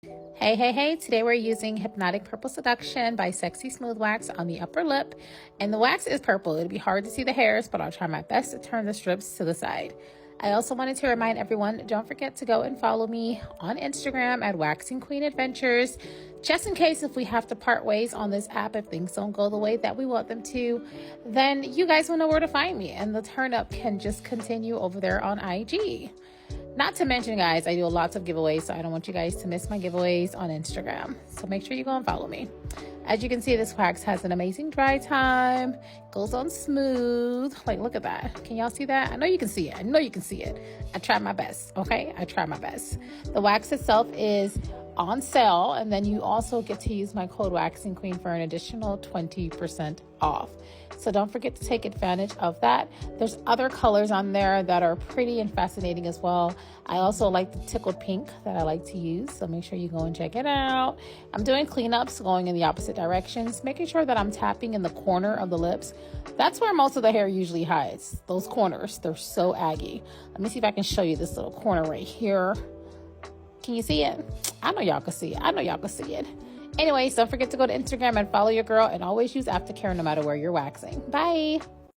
Hey, today we're using Hypnotic Purple Seduction by Sexy Smooth Wax on the upper lip. And the wax is purple. It'll be hard to see the hairs, but I'll try my best to turn the strips to the side. I also wanted to remind everyone, don't forget to go and follow me on Instagram at Waxing Queen Adventures, just in case if we have to part ways on this app, if things don't go the way that we want them to, then you guys will know where to find me, and the turn up can just continue over there on IG. Not to mention, guys, I do lots of giveaways, so I don't want you guys to miss my giveaways on Instagram. So make sure you go and follow me. As you can see, this wax has an amazing dry time. Goes on smooth. Like, look at that. Can y'all see that? I know you can see it. I try my best, okay? I try my best. The wax itself is on sale, and then you also get to use my code Waxing Queen for an additional 20% off. So don't forget to take advantage of that. There's other colors on there that are pretty and fascinating as well. I also like the tickled pink that I like to use, so make sure you go and check it out. I'm doing cleanups going in the opposite directions, making sure that I'm tapping in the corner of the lips. That's where most of the hair usually hides, those corners. They're so aggy. Let me see if I can show you this little corner right here. Can you see it? I know y'all can see it. Anyways, don't forget to go to Instagram and follow your girl, and always use aftercare no matter where you're waxing. Bye.